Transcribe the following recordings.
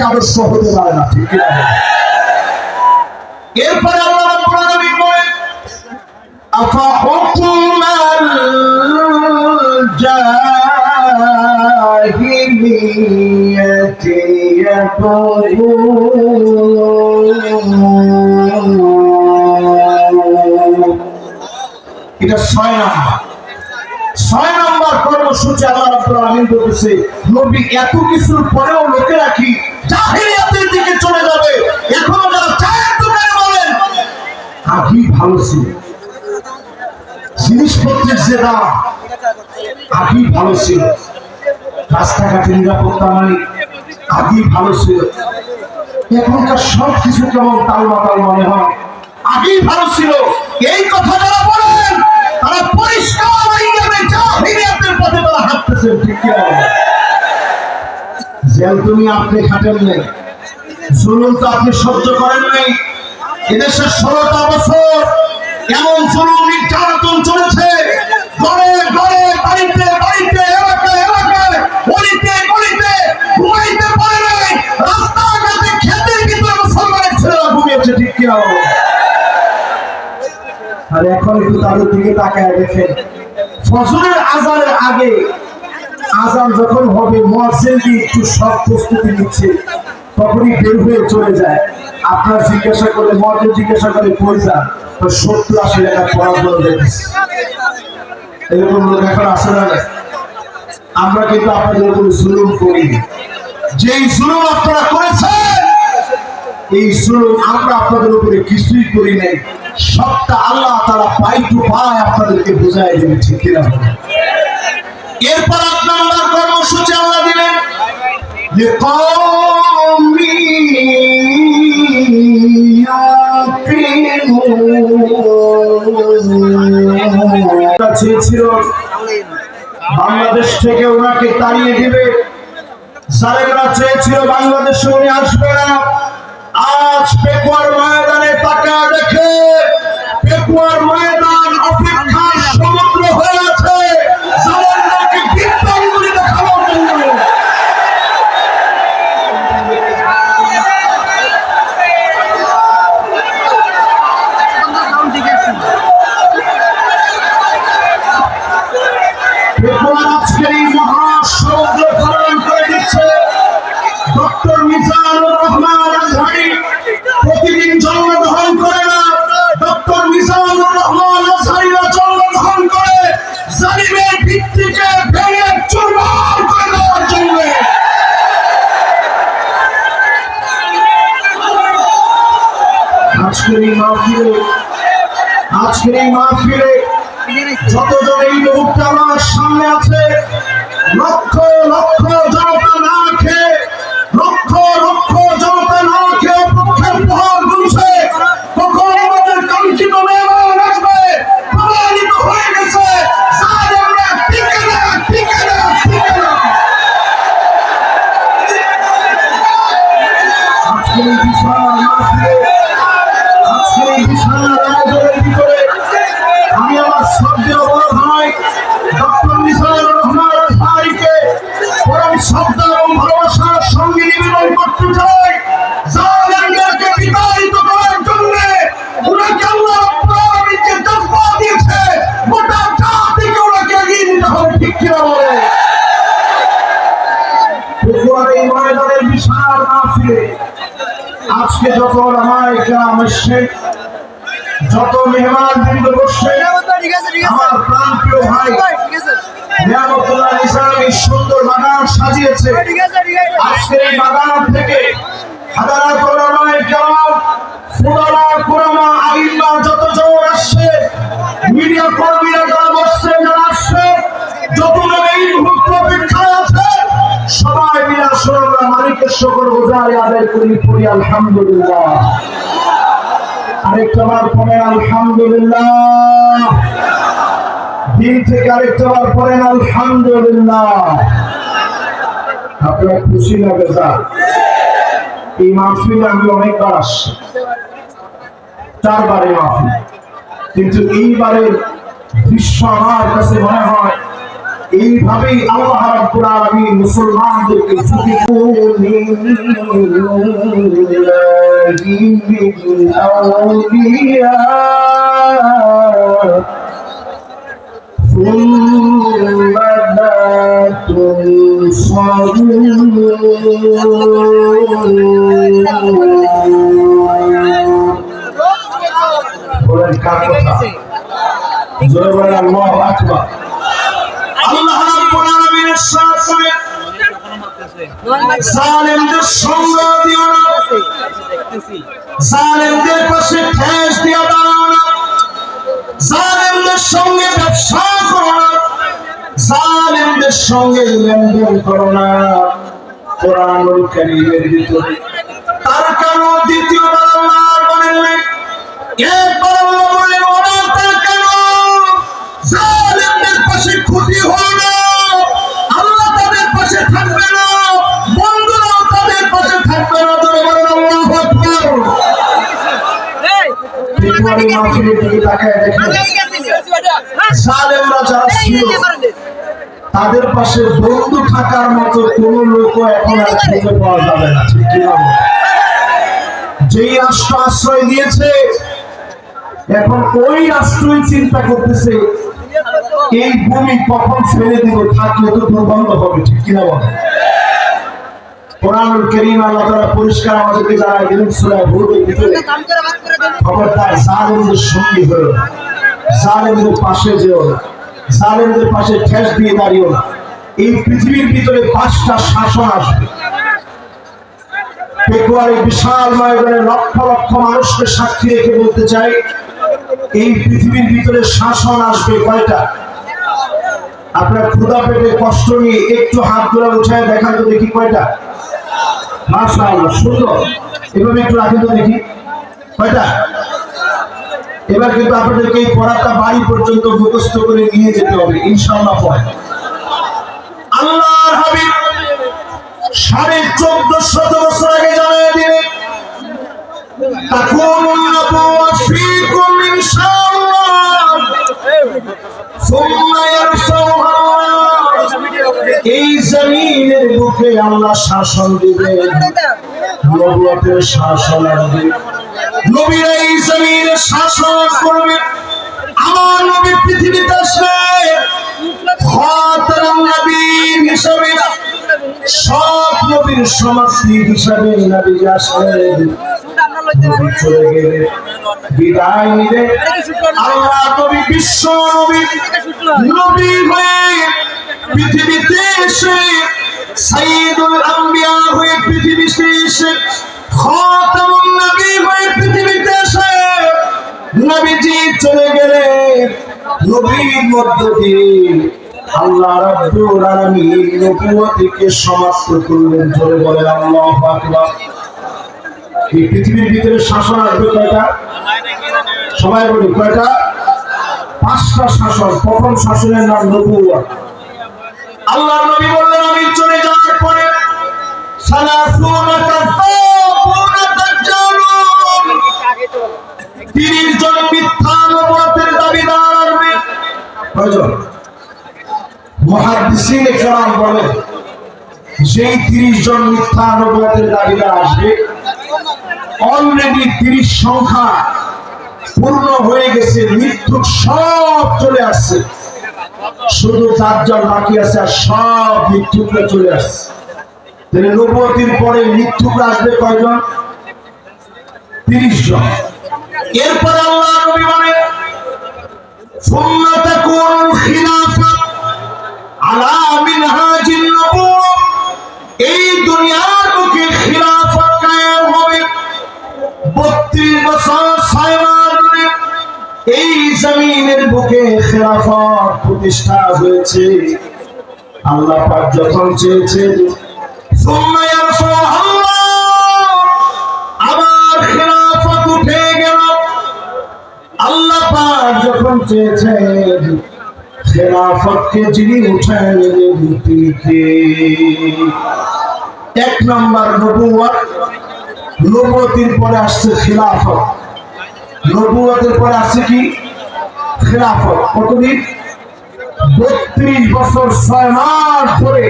আদর্শ হতে পারে না, ঠিক কি না? এরপরে আল্লাহ রাব্বুল আলামিন বলেন আফা হুকমাল জাহিলিয়াতি ইয়াবগুন। এটা 6 নম্বর কর্মসূচি আল্লাহ রাব্বুল আলামিন বলেছে নবী এত কিছুর পরেও লোকেরা কি জাহিলিয়াতের দিকে চলে যাবে। এখনো যারা চায়ের দোকানে বলেন আগেই ভালো ছিল, জিনিসপত্রের যে দাম আগেই ভালো ছিল, রাস্তাঘাটে নিরাপত্তা নাই আগেই ভালো ছিল, এখনকার সব কিছু কেমন তালমাতাল মনে হয়, আগেই ভালো ছিল। এই কথা যারা বলেন তারা পরিষ্কার জাহিলিয়াতের পথে তারা হাঁটতেছেন, ঠিক কি না? জেল তুমি আপনি খাটেন নাই, জুলুম তো আপনি সহ্য করেন নাই। এদেশে 16টা বছর এমন জুলুম নির্যাতন চলেছে, ঘরে ঘরে বাড়িতে বাড়িতে এলাকায় এলাকায় গলিতে গলিতে ঘুমাইতে পারে নাই, রাস্তাঘাটে খেতের ভিতরে মুসলমানের ছেলেরা ঘুমিয়েছে, ঠিক কি না? আর এখন একটু তাদের দিকে তাকায় দেখেন, ফজরের আজানের আগে আজান যখন হবে মুয়াজ্জিন একটু সব প্রস্তুতি নিচ্ছে, তখনই বের হয়ে চলে যায়। আপনার জিজ্ঞাসা করলে মুয়াজ্জিন জিজ্ঞাসা করে কই যান, তো 70-80 টাকা পড়াশোনা দেখেছি। এরকম লোক এখন আসে না। আমরা কিন্তু আপনাদের উপরে জুলুম করি, যেই জুলুম আপনারা করেছেন এই জুলুম আমরা আপনাদের উপরে কিছুই করি নাই, সবটা আল্লাহ তাআলা পাই টু পাই আপনাদেরকে বুঝাই দেবে, ঠিক কি না? এরপর 8 নম্বর কর্মসূচি আল্লাহ দিলেন লিকাওমি ইয়াকিনুন। চেয়েছিল বাংলাদেশ থেকে ওনাকে তাড়িয়ে দিবে, জালেমরা চেয়েছিল বাংলাদেশে উনি আসবে না। আজ পেকুয়ার ময়দানে তাকা দেখে পেকুয়ার ময়দান অপেক্ষার সমুদ্র হয়ে আছে জালেমদেরকে বিদ্যাঙ্গুলি দেখানোর জন্য। পেকুয়ার আজকের এই মহাসমুদ্র খনন করে দিচ্ছে ডক্টর মিজানুর রহমান আজহারী। প্রতিদিন জন্মগ্রহণ করে না, ডক্টর মিজানুর রহমান আজহারীরা জন্মগ্রহণ করে জালিমের ভিত্তিকে ভেঙে চুরমার করে দেওয়ার জন্য। আজকের এই মাহফিলে যতজন এই মুহূর্তে আমার সামনে আছে, লক্ষ লক্ষ জনতা না খেয়ে লক্ষ লক্ষ জনতা না খেয়ে পক্ষের প্রহার গুনছে, কখন আমাদের কাঙ্ক্ষিত মেহমান আসবে প্রমাণিত হয়ে গেছে। জালেমরা টিকে না, টিকে না, টিকে না। আজকের এই বিশাল মাহফিলে, আজকের এই বিশাল আয়োজনের ভিতরে আমি আমার শ্রদ্ধেয় বড় ভাই ডক্টর মিজানুর রহমান আজহারীকে পরম শ্রদ্ধা এবং ভালোবাসার সঙ্গে নিবেদন করতে চাই, জালেমদেরকে বিতাড়িত করার জন্য ওনাকে আল্লাহ রাব্বুল আলামিন যে জজ্বা দিয়েছে গোটা জাতিকে ওনাকে এগিয়ে নিতে হবে, ঠিক কিনা বলে? পেকুয়ার এই ময়দানের বিশাল মাহফিলে আজকে যত ওলামায়ে কেরাম এসেছে, যত মেহমান বৃন্দ বসছে, আমার প্রাণপ্রিয় ভাই নিয়ামতুল্লাহ নিজাম এই সুন্দর বাগান সাজিয়েছে। আজকের এই বাগান থেকে হাজারাত ওলামায়ে কেরাম, ফুলারা, কুরামা, আইম্মা যতজন আসছে, মিডিয়া কর্মীরা যারা বসছে, যারা আসছে, যতজন এই মুহূর্তে অপেক্ষায় আছে, সবাই মিলে আসলে আমরা মালিকের শুকর গুজারি আদায় করি আলহামদুলিল্লাহ। আরেকটাবার পড়েন আলহামদুলিল্লাহ, দিন থেকে আরেকটাবার পড়েন আলহামদুলিল্লাহ। আপনার খুশি লাগে স্যার? এই মাহফিলে আমি অনেকবার আসছি, 4 বারে মাহফিল, কিন্তু এইবারের দৃশ্য আমার কাছে মনে হয় এইভাবেই আল্লাহ রাব্বুল আলামিন মুসলমানদেরকে বলেন কার কথা? জোরে বলেন আল্লাহু আকবার। আল্লাহ রাব্বুল আলামিন ইরশাদ করেন, জালেমদের সঙ্গ দিও না, জালেমদের পাশে ঠেস দিও না, জালেমদের সঙ্গে ব্যবসা করো না, জালেমদের সঙ্গে লেনদেন করো না। কোরআনুল কারীমের ভিতরে তার কারণ দ্বিতীয়বার আল্লাহ বলেন, একবার আল্লাহ বলেন ওরা তার কারণ জালেমদের পাশে ক্ষতি হলো না, আল্লাহ তাদের পাশে থাকবে না, বন্ধুরাও তাদের পাশে থাকবে না। তোরা বলেন আল্লাহু আকবার। পৃথিবীর মাটির দিকে তাকায় দেখেন, জালেমরা যারা ছিল তাদের পাশে বন্ধু থাকার মতো কোন লোক এখন আর খুঁজে পাওয়া যাবে না, ঠিক কি না? যেই রাষ্ট্র আশ্রয় দিয়েছে এখন ওই রাষ্ট্রই চিন্তা করতেছে এই ভূমি কখন ফেলে দিব, থাকলে তো দুর্গন্ধ হবে, ঠিক কিনা বলে? কোরআনুল কারীম আল্লাহ তাআলা পরিষ্কার আমাদেরকে জানায় দিলেন সূরা হুদের ভিতরে, খবরদার জালেমদের সঙ্গী হয়ো না, জালেমদের পাশে যেও না, জালেমদের পাশে ঠেস দিয়ে দাঁড়িও না। এই পৃথিবীর ভিতরে 5টা শাসন আসবে। পেকুয়ারি বিশাল ময়দানে লক্ষ লক্ষ মানুষকে সাক্ষী রেখে বলতে চাই, এই পৃথিবীর ভিতরে শাসন আসবে কয়টা? আপনার ক্ষুধা পেটে কষ্ট নিয়ে একটু হাত ধরে উঠায় দেখান তো দেখি কয়টা? মাশাআল্লাহ, সুন্দর। এভাবে একটু রাখেন তো দেখি কয়টা? এবার কিন্তু আপনাদেরকে এই পড়াটা বাড়ি পর্যন্ত মুখস্থ করে নিয়ে যেতে হবে ইনশাআল্লাহ। পড়ে আল্লাহর হাবিব 1450 বছর আগে জানায় দিলেন, তাকুনুন নবুওয়া ফীকুম ইনশাআল্লাহ সুম্মা ইয়ারসাউহা। এই জমিনের বুকে আল্লাহ শাসন দিবেন, নবুয়তের শাসন আসবে, নবীরা এই জমিনে শাসন করবে। আমার নবী পৃথিবীতে আসবে খাতামুন নবীয়্যিন হিসেবে, সব নবীর সমাপ্তি হিসেবে নবী আসলেন। নবী চলে গেলে বিদায় নিলে আল্লাহ নবী বিশ্ব নবী হয়ে পৃথিবীতে এসে সাইয়্যিদুল আম্বিয়া হয়ে পৃথিবীতে এসে খাতামুন নবী হয়ে পৃথিবীতে এসে নবীজি চলে গেলে নবীর মধ্য দিয়ে আল্লাহ রাব্বুল আলামিন নবুয়তকে সমাপ্ত করলেন। জোরে বলে আল্লাহু আকবার। এই পৃথিবীর ভিতরে শাসন আসবে কয়টা? সবাই বলি কয়টা? 5টা শাসন। প্রথম শাসনের নাম নবুয়ত। আল্লাহর নবী বললেন আমি চলে যাওয়ার পরে সালাসুনা কাযাবুনা দাজ্জালুন, 30 জন মিথ্যা নবুয়তের দাবিদার আসবে। কয়জন? মুহাদ্দিসিনে কেরাম বলেন যেই 30 জন মিথ্যা নবুয়তের দাবিদার আসবে, অলরেডি 30 সংখ্যা পূর্ণ হয়ে গেছে, মৃত্যু সব চলে আসছে, শুধু 4 জন বাকি আছে, আর সব মৃত্যুকে চলে আসছে। তাহলে নবুয়তের পরে মৃত্যুকে আসবে কয়জন? 30 জন। এরপর আল্লাহ নবী বলেন সুম্মা তাকুনুল খিলাফা আলা মিনহাজিন নবুওয়া, এই দুনিয়ার বুকে খিলাফত কায়েম হবে। 32 বছর 6 মাস ধরে এই জমিনের বুকে খিলাফত প্রতিষ্ঠা হয়েছে। আল্লাহ পাক যখন চেয়েছেন সুম্মা ইয়ারফাহু আল্লাহ, আবার খিলাফত উঠে গেল। আল্লাহ পাক যখন চেয়েছেন খেলাফতকে যিনি উঠায় নিলেন তিনি কে? 1 নম্বর নবুয়ত। নবুয়তের পরে আসছে খিলাফত। নবুয়তের পরে আসছে কি? খিলাফত। কতদিন? 32 বছর 6 মাস ধরে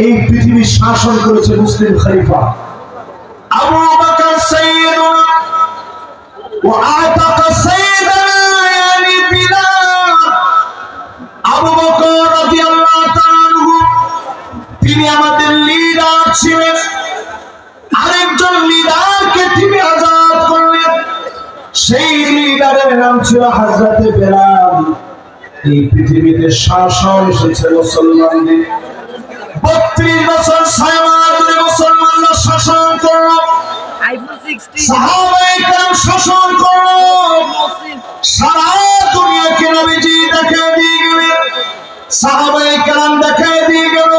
এই পৃথিবী শাসন করেছে মুসলিম খলিফা আবু বকর সাইয়্যিদুনা ওয়া আতাকা সাইয়্যিদানা ইয়ানি বিলাল। আবু বকর রাদিয়াল্লাহু তাআলা আনহু তিনি আমাদের লিডার ছিলেন, আরেকজন লিডারকে তিনি আজাদ করলেন, সেই লিডারের নাম ছিল হযরতে বেলাল। এই পৃথিবীতে শাসন এসেছে মুসলমানদের। 32 বছর 6 মাস ধরে মুসলমানরা শাসন করলো, সাহাবায়ে কেরাম শাসন করলো, সারা দুনিয়াকে নবীজি দেখায় দিয়ে গেলেন, সাহাবায়ে কেরাম দেখায় দিয়ে গেল।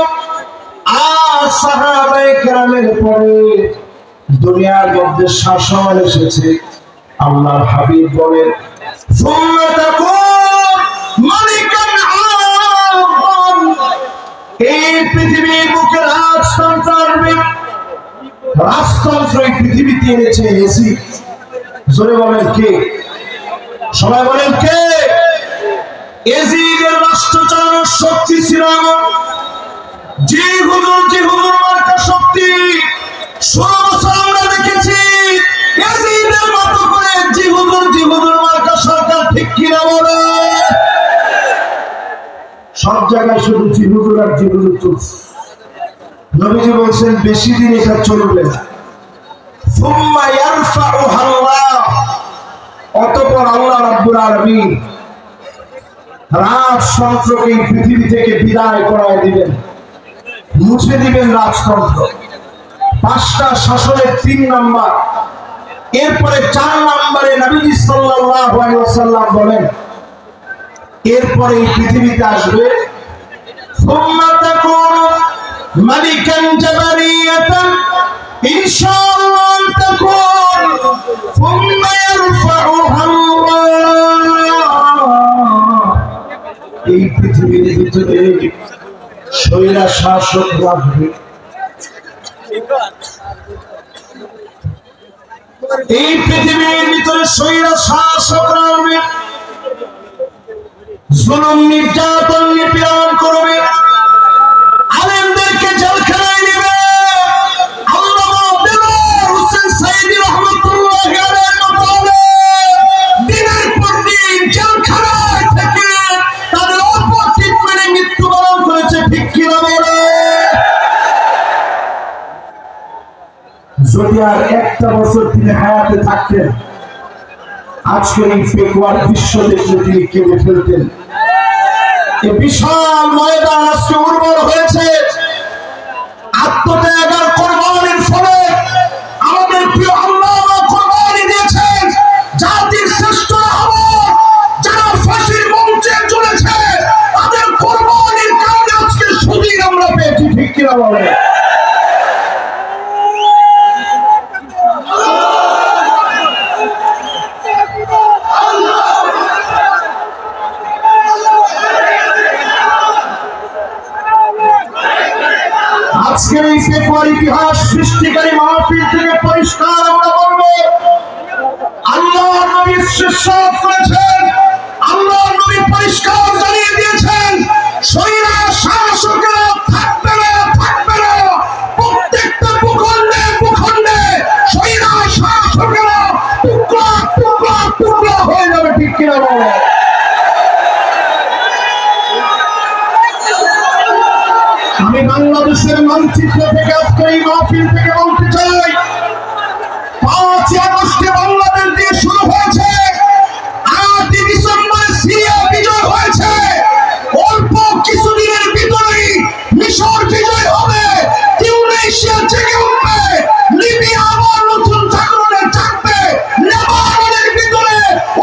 আর সাহাবায়ে কেরামের পরে দুনিয়ার মধ্যে শাসন এসেছে। আল্লাহর হাবিব বলেন সুন্নাহ তাকুন মালিকান আলাম, এই পৃথিবীর বুকে রাজতন্ত্র আসবে। রাজতন্ত্র এই পৃথিবীতে এনেছে এসি। জোরে বলেন কে? সবাই বলেন কে? এজিদের রাষ্ট্র চালানোর শক্তি ছিল জি হুজুর মার্কা শক্তি। 16 বছর আমরা দেখেছি এজিদের মতো করে জি হুজুর মার্কা সরকার, ঠিক কিনা বলে? সব জায়গায় শুধু জি হুজুর আর জি হুজুর চলছে। নবীজি বলছেন বেশি দিন এটা চলবে না। সুম্মা ইয়ারফাউহা আল্লাহ, অতঃপর আল্লাহ রাব্বুল আলামিন রাজতন্ত্রকে এই পৃথিবী থেকে বিদায় করায় দিবেন, মুছে দিবেন রাজতন্ত্র। 5টা শাসনের 3 নাম্বার। এরপরে 4 নম্বরে নবীজি সাল্লাল্লাহু আলাইহি ওয়াসাল্লাম বলেন এরপরে এই পৃথিবীতে আসবে সুম্মা তাকুনু মালিকান জাবারিয়াতান ইনশাআল্লাহ তাকুন সুম্মা ইয়ারফাউহা আল্লাহ। এই পৃথিবীর ভিতরে স্বৈরা শাসক আসবে। এই পৃথিবীর ভিতরে স্বৈরা শাসক আসবে, জুলুম নির্যাতন নিপীড়ন করবে, আলেমদেরকে জেলখানায় নেবে। আল্লামা দেলোয়ার হোসেন সাইদি রাহমাতুল্লাহি আলাইহির মতো দিনের পর দিন জেলখানায় থেকে তাদের অল্প ট্রিটমেন্টে মৃত্যুবরণ করেছে, ঠিক কিনা বলে? যদি আর একটা বছর তিনি হায়াতে থাকতেন, আজকের এই পেকুয়ার দৃশ্য দেখলে তিনি কেঁদে ফেলতেন। এই বিশাল ময়দান আজকে উর্বর হয়েছে আত্মত্যাগ আর কোরবানির ফলে। আমাদের প্রিয় আল্লামা কোরবানি দিয়েছেন। জাতির শ্রেষ্ঠ আহমদ যারা ফাঁসির মঞ্চে চলেছে তাদের কোরবানির কারণে আজকে সুদিন আমরা পেয়েছি, ঠিক কিনা বলে? আজকের এই পেকুয়ার ইতিহাস সৃষ্টিকারী মাহফিল থেকে পরিষ্কার আমরা বলবো আল্লাহর নবী ইরশাদ করেছেন, আল্লাহর নবী পরিষ্কার জানিয়ে দিয়েছেন স্বৈরা শাসকেরা থাকবে না, থাকবে না। প্রত্যেকটা ভূখণ্ডে স্বৈরা শাসকেরা টুকরা টুকরা টুকরা হয়ে যাবে, ঠিক কিনা বলে? আমি বাংলাদেশের মানচিত্র থেকে আজকে এই মাহফিল থেকে বলতে চাই 5ই আগস্টে বাংলাদেশ দিয়ে শুরু হয়েছে, 8ই ডিসেম্বরে সিরিয়া বিজয় হয়েছে। অল্প কিছুদিনের ভিতরেই মিশর বিজয় হবে, টিউনিসিয়া জেগে উঠবে, লিবিয়া আবার নতুন জাগরণে জাগবে, লেবাননের ভিতরে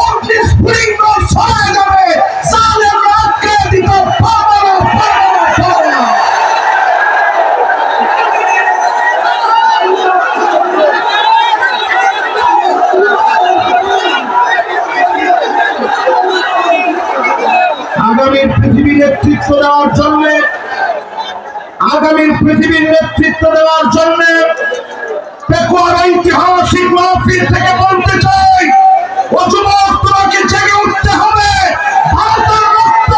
অগ্নিস্ফুলিঙ্গ ছড়ায় যাবে। জালেমরা আটকে দিতে পারবে না, পারবে না। আগামীর পৃথিবীর নেতৃত্ব দেওয়ার জন্য পেকুয়ার ঐতিহাসিক মাহফিল থেকে বলতে চাই, ও যুবক তোমাকে জেগে উঠতে হবে। ভারতের রক্ত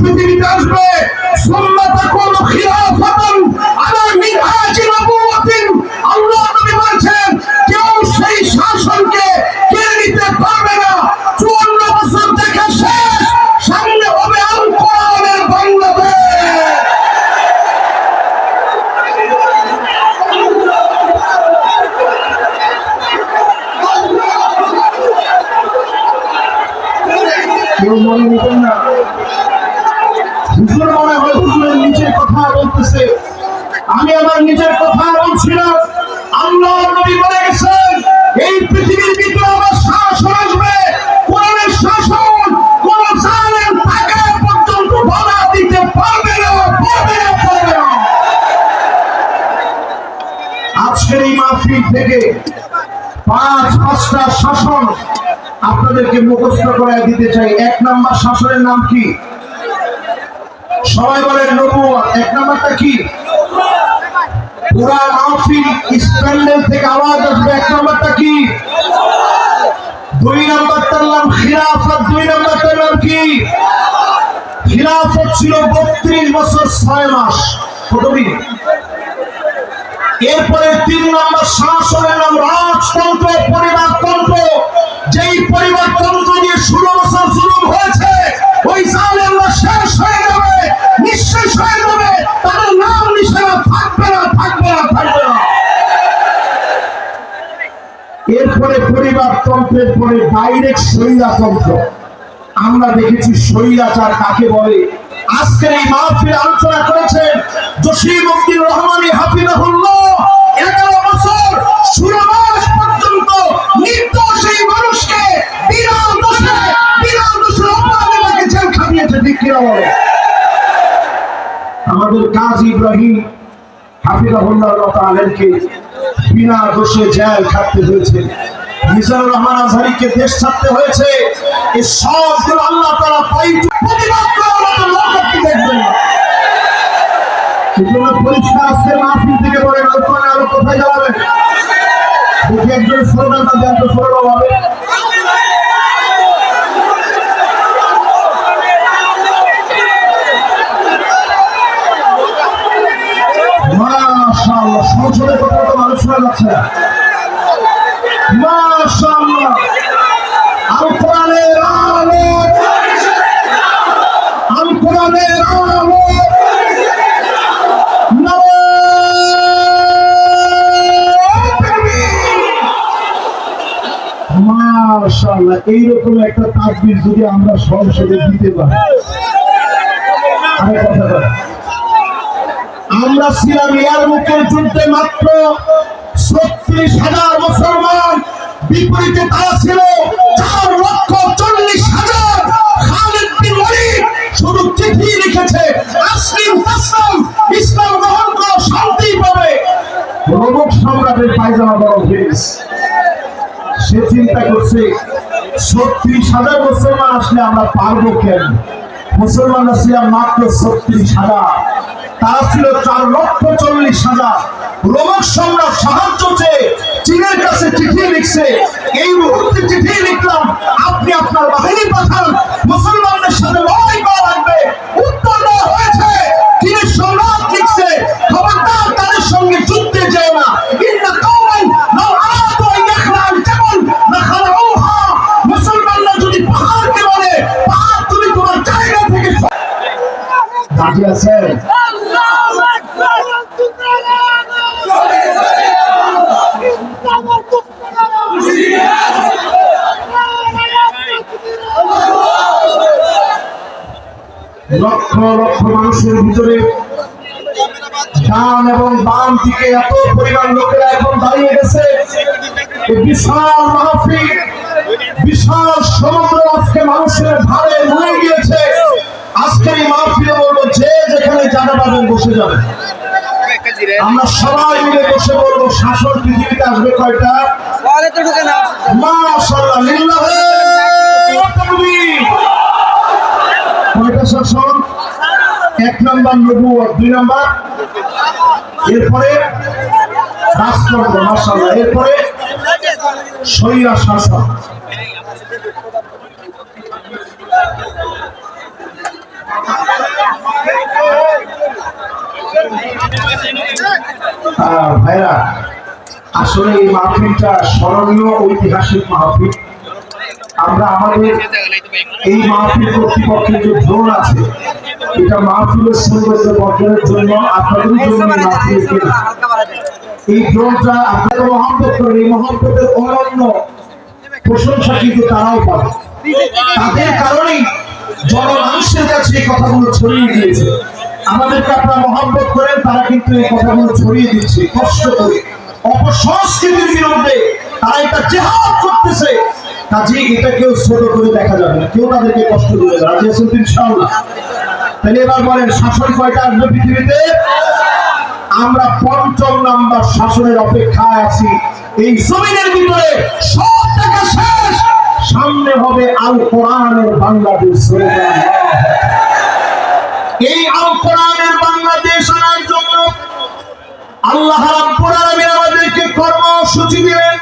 পৃথিবীতে আসবে সুম্মা তাকুনু খিলাফাতান আলা মিনহাজি নবুওয়াতিন। আল্লাহ নবী বলেছেন কেউ সেই শাসনকে কেড়ে নিতে পারবে না। 54 বছর থেকে শেষ, সামনে হবে আল কোরআনের বাংলাদেশ। কেউ মনে নিতেন না, হুজুর মনে হয় হুজুরের নিজের কথা বলতেছে, আমি আমার নিজের কথা বলছি না। আল্লাহ নবী বলে গেছেন এই পৃথিবীর ভিতরে আমার শাসন আসবে, কোরআনের শাসন। কোন জালেম তাকে পর্যন্ত বাধা দিতে পারবে না, পারবে না, পারবে না। আজকের এই মাহফিল থেকে 5টা শাসন আপনাদেরকে মুখস্থ করে দিতে চাই। 1 নাম্বার শাসনের নাম কি? সবাই বলেন নবুয়ত। 1 নাম্বারটা কি? পুরা মাহফিল প্যান্ডেল থেকে আওয়াজ আসবে, 1 নাম্বারটা কি? 2 নাম্বারটার নাম খিলাফত। 2 নাম্বারটার নাম কি? খিলাফত ছিল 32 বছর 6 মাস। কতদিন? এরপরে 3 নাম্বার শাসনের নাম রাজতন্ত্র, পরিবারতন্ত্র। যেই পরিবারতন্ত্র দিয়ে 16 বছর জুলুম হয়েছে, ওই জালেমরা শেষ হয়ে যাবে, নিঃশেষ হয়ে যাবে, তাদের নাম নিশানা থাকবে না, থাকবে না, থাকবে না। এরপরে পরিবারতন্ত্রের পরে ডাইরেক্ট স্বৈরতন্ত্র। আমরা দেখেছি স্বৈরাচার কাকে বলে। আজকের এই মাহফিলে আলোচনা করেছেন জসিমউদ্দিন রহমানী হাফিজাহুল্লাহ। 11 বছর 16 মাস পর্যন্ত নির্দোষ এই মানুষকে বিনা দোষে অপরাধীকে জেল খাটিয়েছে। ঠিক কিনা বলে? আমাদের কাজী ইব্রাহিম হাফিজাহুল্লাহ তাআলাকে বিনা দোষে জেল খাটতে হয়েছে। মিজানুর রহমান আজহারীকে দেশ ছাড়তে হয়েছে। এই সবগুলো আল্লাহ তাআলা প্রতিবাদ করার মতো লোক আপনি দেখবেন না। সেজন্য পরিষ্কার আজকে মাহফিল থেকে বলেন আলোচনা আরো কোথায় যাবেন? দেখি একজন স্লোগানটা দেন তো সরলভাবে। মাশাআল্লাহ, সংসদে কত মানুষ শোনা যাচ্ছে না। মাশাআল্লাহ, আল কোরআনের আলো, আল কোরআনের আলো। মাশাআল্লাহ, এইরকম একটা তাকবীর যদি আমরা সংসদে দিতে পারি। আমরা ছিলাম ইয়ারমুকের যুদ্ধে মাত্র 36,000 মুসলমান, বিপরীতে তারা ছিল 4,40,000। খালিদ বিন ওয়ালিদ শুধু চিঠি লিখেছে, আসলিম তাসলাম, ইসলাম গ্রহণ করো, শান্তি পাবে। রোমক সম্রাটের পায়জামা বড় ফেস। সে চিন্তা করছে 36,000 মুসলমান আসলে আমরা পারবো কেন? মুসলমানরা ছিল মাত্র 36,000, তারা ছিল 4,40,000। রোমক সম্রাট সাহায্য চেয়ে চীনের কাছে চিঠি লিখছে, এই মুহূর্তে চিঠি লিখলাম, আপনি আপনার বাহিনী পাঠান, মুসলমানদের সাথে লড়াই করা লাগবে। উত্তর দেওয়া হয়েছে, চীনের সম্রাট লিখছে, খবরদার তাদের সঙ্গে যুদ্ধে যেও না। ইন্না কওমান লাউ আরাদু আন ইয়াখলাল জাবাল লাখালাউহা। মুসলমানরা যদি পাহাড়কে বলে, পাহাড় তুমি তোমার জায়গা থেকে দাঁড়িয়ে আছে। লক্ষ লক্ষ মানুষের ভিতরে ডান এবং বাম থেকে এত পরিমাণ লোকেরা এখন দাঁড়িয়ে গেছে। বিশাল মাহফিল, বিশাল সমুদ্র আজকে মানুষের ভারে নুয়ে গিয়েছে। আজকের এই মাহফিলে বলবো, যে যেখানে জায়গা পাবেন বসে যাবেন। আমরা সবাই মিলে বসে বলবো, শাসন পৃথিবীতে আসবে কয়টা? মাশাআল্লাহ, লিল্লাহি তাকবীর। কয়টা শাসন? 1 নাম্বার নবুয়ত, 2 নাম্বার এরপরে রাষ্ট্রতন্ত্র, মাশাআল্লাহ, এরপরে স্বৈর শাসন। ভাইরা, আসলে এই মাহফিলটা স্মরণীয় ঐতিহাসিক মাহফিল। আমরা আমাদের এই মাহফিল কর্তৃপক্ষের যে ড্রোন আছে, এটা মাহফিলের সৌন্দর্য বর্ধনের জন্য আপনাদের জন্য এই ড্রোনটা আপনারা মহব্বত করেন। এই মহব্বতের অনন্য প্রশংসা কিন্তু তারাও পাবে। তাদের কারণেই জনমানুষের কাছে এই কথাগুলো ছড়িয়ে দিয়েছে। আমাদেরকে আপনারা মহব্বত করেন, তারা কিন্তু এই কথাগুলো ছড়িয়ে দিচ্ছে কষ্ট করে। অপসংস্কৃতির বিরুদ্ধে তারা এটা জিহাদ করতেছে। কাজে এটা কেউ ছোট করে দেখা যাবে না, কেউ তাদেরকে কষ্ট দেবে না। রাজি আছেন ইনশাআল্লাহ? তাহলে এবার বলেন, শাসন কয়টা আসবে পৃথিবীতে? আমরা ৫ম নাম্বার শাসনের অপেক্ষায় আছি। এই জমিনের ভিতরে সব থেকে শেষ সামনে হবে আল কোরআনের বাংলাদেশ। এই আল কোরআনের বাংলাদেশ আনার জন্য আল্লাহ রাব্বুল আলামিন আমাদেরকে কর্মসূচি দিলেন।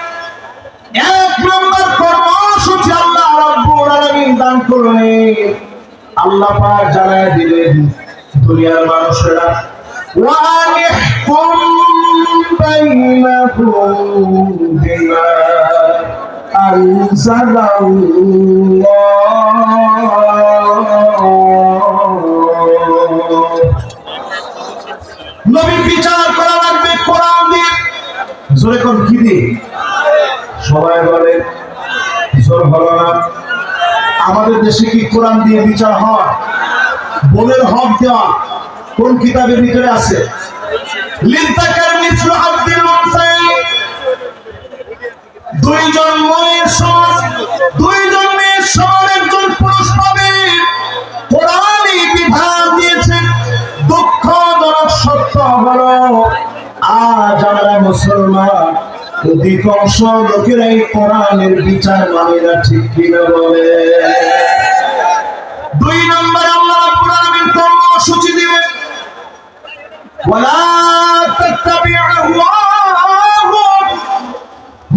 ১ নম্বর কর্মসূচি আল্লাহ রাব্বুল আলামিন দান করলেন। আল্লাহ পাক জানায় দিলেন দুনিয়ার মানুষেরা, ওয়ানিহকুম বাইনাহুম বিমা আনজালাল্লাহ। নবী বিচার করা লাগবে কোরআন দিয়ে। জোরে কোন কি দিয়ে? সবাই বলে জোর হলো না। আমাদের দেশে কি কোরআন দিয়ে বিচার হয়? বোনের হক দেওয়া কোন কিতাবের ভিতরে আছে? লিনতাকার মিসলু আব্দুল মুসাইব। দুইজন মেয়ের সমান, দুইজন মেয়ের সমান একজন পুরুষ পাবে। কোরআনই বিধান দিয়েছে। দুঃখজনক সত্য হলো আজ আমরা মুসলমান অধিকাংশ লোকেরাই কোরআনের বিচার মানে না, ঠিক কিনা বলে? ২ নম্বর আল্লাহ রাব্বুল আলামিন কর্মসূচি দিবেন, ওয়ালা তাত্তাবিউ আহওয়াহুম।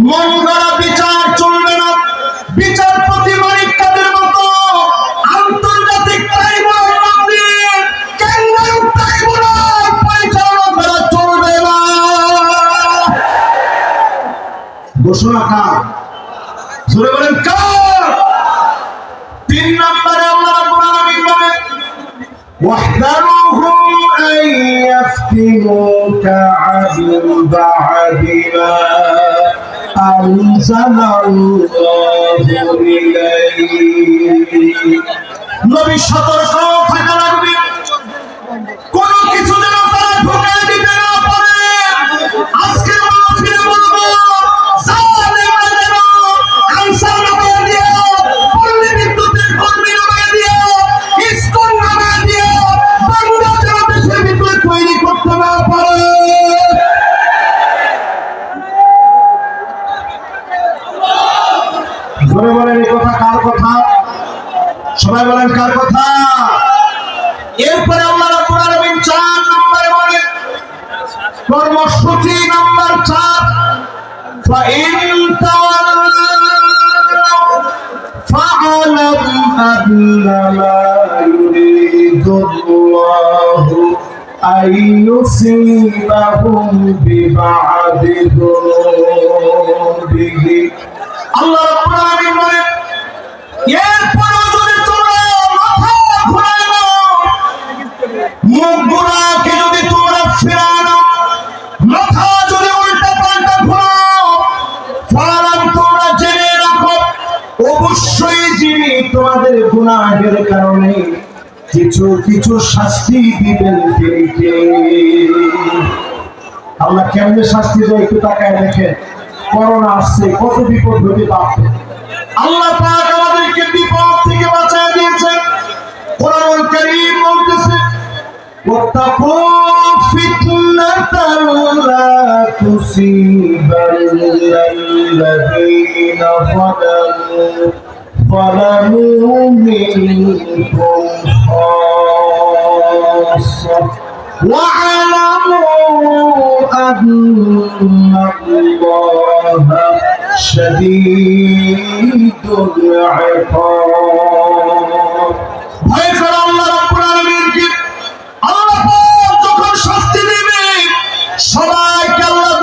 মন গড়া বিচার চলবে না। বিচারপতি মানিক কাদের মতো আন্তর্জাতিক ট্রাইব্যুনাল মামলার কেন্দ্রীয় ট্রাইব্যুনাল পরিচালনা করা চলবে না। ঘোষণা কার? জোরে বলেন কার? ৩ নম্বরে আল্লাহ রাব্বুল আলামিন বলেন, ওয়াহদারুহুম আন ইয়াফতিনুকা আন বা'দি মা আনজালাল্লাহু ইলাইক। নবী সতর্ক থাকা লাগবে, কোন কিছু যেন তারা ঢুকে দিতে না পারে। আজকে মাহফিলে বলবো, জালেমরা যেন আনসার নামে দিয়ে, পল্লী বিদ্যুতের কর্মী নামে দিয়ে, ইসকন নামে দিয়ে বাংলা যেন দেশের ভিতরে তৈরি করতে না পারে। জোরে বলেন, এই কথা কার কথা? সবাই বলেন কার কথা? এরপরে আল্লাহ রাব্বুল আলামিন ৪ নম্বরে বলেন, কর্মসূচি নাম্বার ৪, فإن تولوا فاعلم أنما يريد الله أن يصيبهم ببعض ذنوبهم। আল্লাহ রাব্বুল আলামিন বলেন, এরপরও যদি তোমরা মাথা ঘুরায় নাও, মুখগুলোকে যদি তোমরা ফিরায় নাও, মাথা যদি উল্টা পাল্টা ঘুরাও, ফালাম তোমরা জেনে রাখো, অবশ্যই যিনি তোমাদের গুনাহের কারণে কিছু কিছু শাস্তি দিবেন তিনি কে? আল্লাহ কেমনে শাস্তি দেয় একটু তাকায় দেখেন। করোনা আসছে, কত বিপদ হতে পারত। আল্লাহ পাক আমাদেরকে বিপদ থেকে বাঁচায় দিয়েছেন। কোরআনুল কারীম বলতেছে, ওয়াত্তাকু ফিতনাতাল লা তুসিবাল্লাযীনা যালামু মিনকুম খাসসা واعلموا أن الله شديد العقاب। ভয় করো আল্লাহ রাব্বুল আলামিনকে। আল্লাহ যখন শাস্তি দিবে সবাইকে আল্লাহ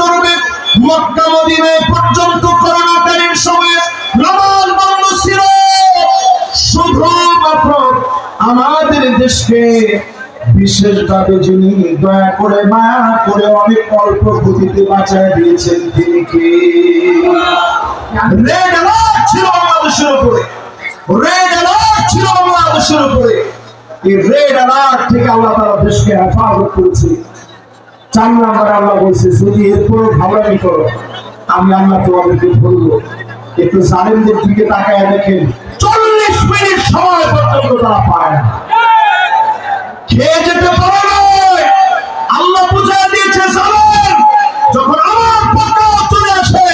দেশকে বিশেষভাবে যিনি দয়া করে মায়া করে অনেক অল্প গতিতে বাঁচায় দিয়েছেন তিনি কে? রেড অ্যালার্ট ছিল বাংলাদেশের উপরে, রেড অ্যালার্ট ছিল বাংলাদেশের উপরে। এই রেড অ্যালার্ট থেকে আল্লাহ তাআলা দেশকে হেফাজত করেছে। 4 নম্বরে আল্লাহ বলছে, যদি এরপর ভাবলামি করো আমি আল্লাহ তোমাদেরকে ধরবো। একটু জালেমদের দিকে তাকায় দেখেন, 40 মিনিট সময় পর্যন্ত তারা পায় না, খেয়ে যেতে পারে না। আল্লাহ বুঝায় দিয়েছে, জালেম যখন আমার পক্ষ চলে আসে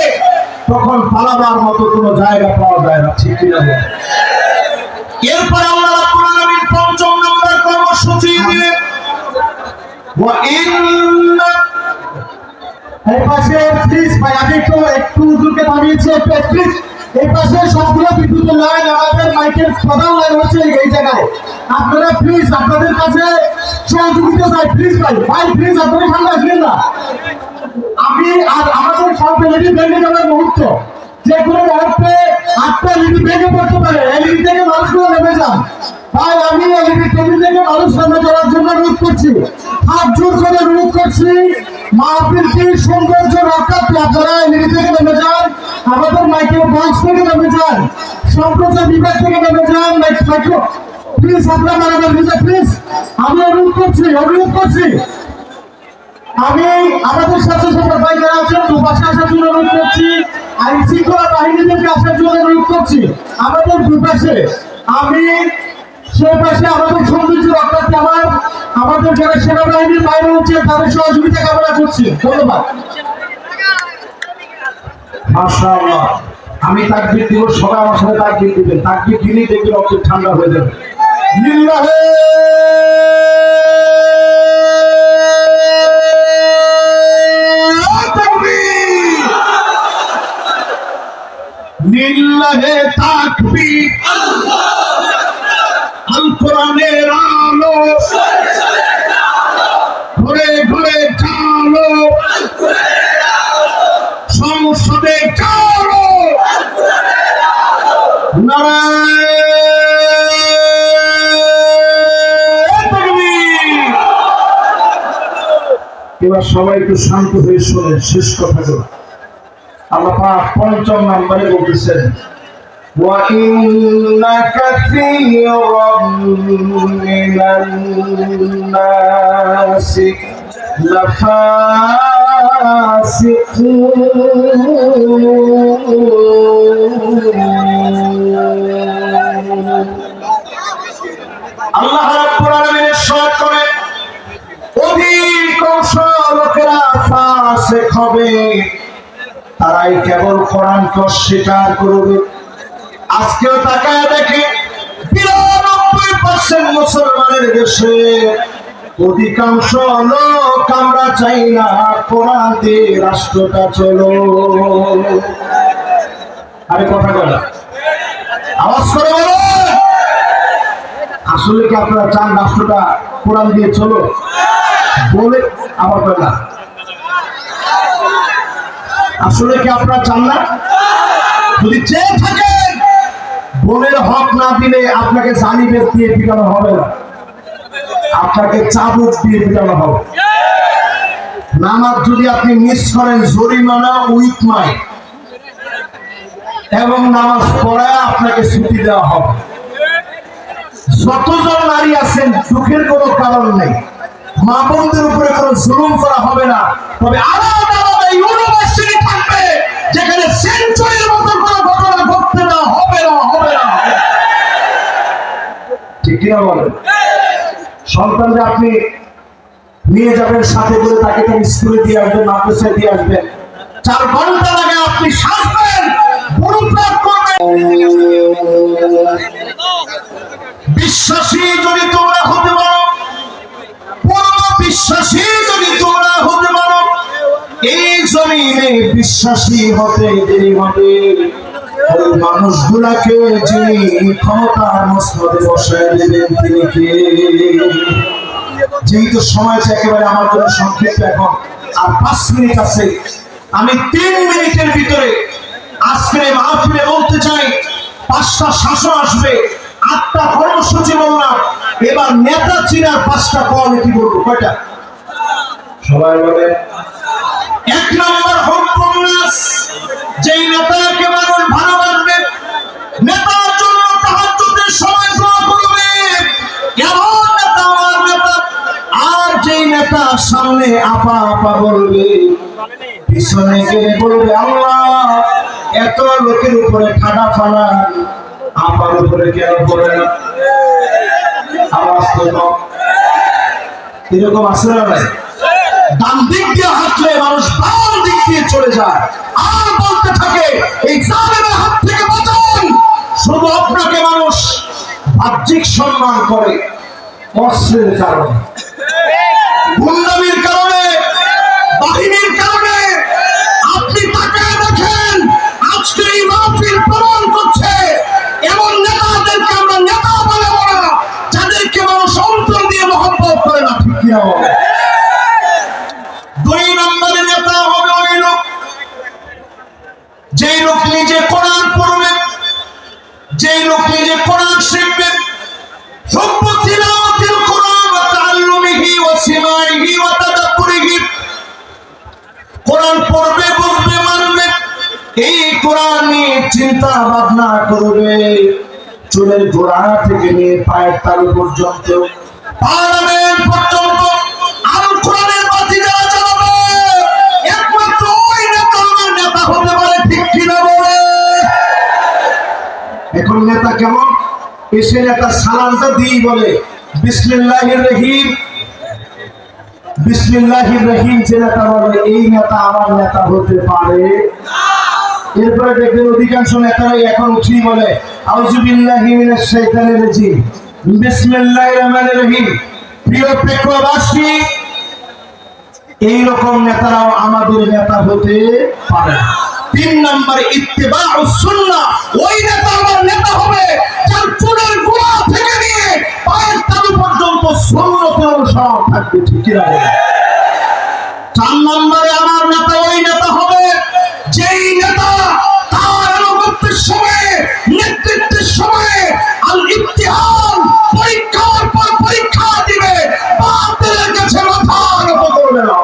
তখন পালাবার মতো কোনো জায়গা পাওয়া যায় না, ঠিক কিনা? এরপর আল্লাহ রাব্বুল আলামিন 5 নম্বর কর্মসূচি দিলেন, ওয়া ইন্না। এই পাশে প্লিজ ভাই, আমি একটু হুজুরকে থামিয়েছি, প্লিজ এই পাশে সবগুলো বিদ্যুতের লাইন, আমাদের মাইকের প্রধান লাইন হচ্ছে এই জায়গায়। আপনারা প্লিজ আপনাদের কাছে সহযোগিতা চাই, প্লিজ ভাই ভাই প্লিজ আপনারা সামনে আসবেন না। আমি আর আমাদের সব এলইডি ভেঙে যাওয়ার মুহূর্ত, যে কোনো মুহূর্তে 8টা এলইডি ভেঙে পড়তে পারে। এলইডি থেকে মানুষগুলো নেমে যান ভাই, আমি এলইডি টেবিল থেকে মানুষ নেমে যাওয়ার জন্য অনুরোধ করছি, হাত জোর করে অনুরোধ করছি। মাহফিলটির সৌন্দর্য রক্ষার্থে আপনারা এলইডি থেকে নেমে যান, আমাদের মাইক্রো বক্স থেকে নেমে যান, সম্প্রচার বিভাগ থেকে নেমে যান, মাইক্রো প্লিজ আপনারা আমাদের নিজে প্লিজ আমি অনুরোধ করছি, অনুরোধ করছি। আমি আমাদের সাথে সাথে ভাই যারা আছেন দুপাশে আসার জন্য অনুরোধ করছি, আইন শৃঙ্খলা বাহিনীদেরকে আসার জন্য অনুরোধ করছি আমাদের দুপাশে। আমি সেই পাশে আমাদের সৌন্দর্য রক্ষার্থে আমাদের যারা সেনাবাহিনীর বাইরে হচ্ছে তাদের সহযোগিতা কামনা করছি। ধন্যবাদ। মাশাআল্লাহ, আমি তাকবীর দিব, সবাই আমার সাথে তাকবীর দিবেন। তাকবীর দিলেই দেখবেন রক্ত ঠান্ডা হয়ে যাবে। লিল্লাহে তাকবীর, লিল্লাহে তাকবীর। আল কোরআনের আলো ঘরে ঘরে চালো, সংসদে চালো, এবার সবাই একটু শান্ত হয়ে শোনেন শেষ কথাগুলো। আল্লাহ পাক 5 নম্বরে বলতেছেন, وَإِنَّ كَثِيرًا مِنَ النَّاسِ আল্লাহ রাব্বুল আলামিন ইরশাদ করেন, অধিকাংশ লোকেরা ফাসিক হবে, তারাই কেবল কোরআনকে অস্বীকার করবে। আজকেও তাকায় দেখে 92% মুসলমানের দেশে অধিকাংশ লোক আমরা চাই না কোরআন দিয়ে রাষ্ট্রটা চলো। আরে কথা বলা আওয়াজ করে বলো, আসলে কি আপনারা চান রাষ্ট্রটা কোরআন দিয়ে চলো? বলে আবার বলা, আসলে কি আপনারা চান না? যদি চেয়ে থাকেন, বোনের হক না দিলে আপনাকে জানি বেত দিয়ে পিটানো হবে না, আপনাকে চাবুক দিয়ে পিটানো হবে। নামাজ যদি আপনি মিস করেন, জরিমানা উইথ মাই, এবং নামাজ পড়ায় আপনাকে ছুটি দেওয়া হবে। যতজন নারী আছেন দুঃখের কোনো কারণ নেই, মা বোনদের উপরে কোনো জুলুম করা হবে না। তবে আলাদা আলাদা ইউনিভার্সিটি থাকবে যেখানে সেঞ্চুরির মতো কোনো ঘটনা ঘটতে দেওয়া হবে না, হবে না। ঠিক কিনা বলেন? সন্তানকে আপনি নিয়ে যাবেন সাথে করে, তাকে স্কুলে দিয়ে আসবেন, মাদ্রাসায় দিয়ে আসবেন, 4 ঘন্টা লাগে আপনি শাসবেন, পরিত্যাগ করবেন। বিশ্বাসী যদি তোমরা হতে পারো, পূর্ণ বিশ্বাসী যদি তোমরা হতে পারো, এই জমিনে বিশ্বাসী হতে দেরি হবে ওই মানুষগুলাকে যিনি ক্ষমতার মসনদে বসায় দেবেন তিনি কে? যেহেতু সময়টা একেবারে আমার জন্য সংক্ষিপ্ত, এখন আর 5 মিনিট আছে, আমি 3 মিনিটের ভিতরে আজকের মাহফিলে বলতে চাই, 5টা শাসন আসবে, 8টা কর্মসূচি বললাম, এবার নেতা চিনার 5টা কোয়ালিটি বলবো। কয়টা? সবাই বলে। 1 নম্বর হোমফুলনেস, যেই নেতাকে মানুষ ভালোবাসবে, নেতার জন্য তাহাজ্জুদের সময় দোয়া করবে, এমন নেতা আমার নেতা। আর যেই নেতা সামনে আপা আপা বলবে, পিছনে গেলে বলবে আল্লাহ এত লোকের উপরে ঠাডা ফালান, আপার উপরে কেন পড়ে না? আওয়াজ তো এরকম আছে না ভাই? ডান দিক দিয়ে হাঁটলে মানুষ বাম দিক দিয়ে চলে যায়, আর বলতে থাকে এই জালেমের হাত থেকে বাঁচান। শুধু আপনাকে মানুষ বাহ্যিক সম্মান করে অস্ত্রের কারণে, গুন্ডামির কারণে, বাহিনীর কারণে। আপনি তাকায় দেখেন, আজকে এই মাহফিল প্রমাণ করছে এমন নেতাদেরকে আমরা নেতা বানাবো না যাদেরকে মানুষ অন্তর দিয়ে মহব্বত করে না, ঠিক কিনা বলে? 2 নম্বরে নেতা হবে ওই লোক, যেই লোক নিজে কোরআন পড়বে, যেই লোক নিজে কোরআন শিখবে, হুব্বু তিলাওয়াতিল কোরআন ওয়া তাআল্লুমিহি ওয়া সিমাইহি ওয়া তাদাব্বুরিহি। কোরআন পড়বে, বুঝবে, মানবে, এই কোরআন নিয়ে চিন্তা ভাবনা করবে, চুলের গোড়া থেকে নিয়ে পায়ের তালু পর্যন্ত, পার্লামেন্ট পর্যন্ত আল কোরআনের বাতি জ্বালা জ্বালাবে। একমাত্র ওই নেতা আমার নেতা হতে পারে, ঠিক কিনা বলে? এখন নেতা কেমন? এসে নেতা সালামটা দিয়ে বলে বিসমিল্লাহির রহিম, বিসমিল্লাহির রহিম। যে নেতা বলে এই নেতা আমার নেতা হতে পারে। এরপরে দেখবেন অধিকাংশ নেতারাই এখন উঠি বলে আউযু বিল্লাহি মিনাশ শাইতানির রাজিম, বিসমিল্লাহির রহমানির রহিম। প্রিয় প্রেক্ষবাসী, এইরকম নেতারাও আমাদের নেতা হতে পারে। 3 নম্বরে ইত্তিবাউস সুন্নাহ, ওই নেতা আমার নেতা হবে যার চুলের গোড়া থেকে নিয়ে পায়ের তালু পর্যন্ত সুন্নতের অনুসরণ থাকবে, ঠিক কিনা বলে? 4 নম্বরে আমার নেতা ওই নেতা হবে যেই নেতা তার আনুগত্যের সময়ে, নেতৃত্বের সময়ে আল ইমতিহান, পরীক্ষার পর পরীক্ষা দিবে, বাতিলের কাছে মাথা নত করবে না।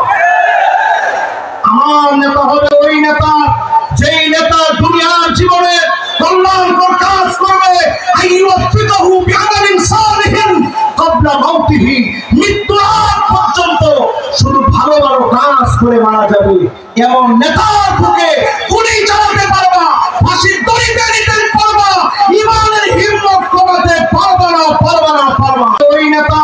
আমার নেতা হবে ওই নেতা যেই নেতা দুনিয়ার জীবনে কল্যাণকর কাজ করবে, আইয়ুফিকাহু বিআমালিন সালিহিন ক্বাবলা মাউতিহি, মৃত্যুর আগ পর্যন্ত শুধু ভালো ভালো কাজ করে মারা যাবে, এমন নেতার বুকে গুলি চালাতে পারবা, ফাঁসির দড়িতে নিতে পারবা, ঈমানের হিম্মত কমাতে পারবা না, পারবা না, পারবা না। ওই নেতা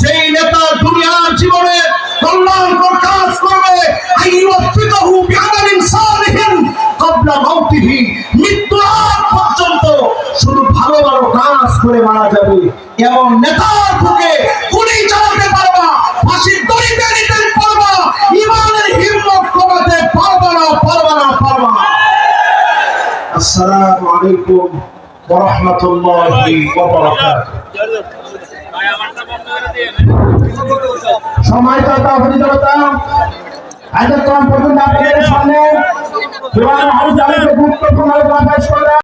যেই নেতা দুনিয়ার জীবনে কল্যাণকর কাজ করবে, আইয়ুফিকাহু বিআমালিন সালিহিন ক্বাবলা মাউতিহি, মৃত্যুর আগ পর্যন্ত শুধু ভালো ভালো কাজ করে মারা যাবে, এমন নেতার বুকে গুলি চালাতে পারবা, ফাঁসির দড়িতে নিতে পারবা, ঈমানের হিম্মত কমাতে পারবা না, পারবা না, পারবা না। আসসালামু আলাইকুম ওয়া রাহমাতুল্লাহি ওয়া বারাকাতুহু। সম্মানিত তাওহীদ জনতা, আজকের কম পর্যন্ত আপনাদের সামনে বিমান হাউস আলোচনা গুরুত্বপূর্ণ আলোচনা পেশ করলেন।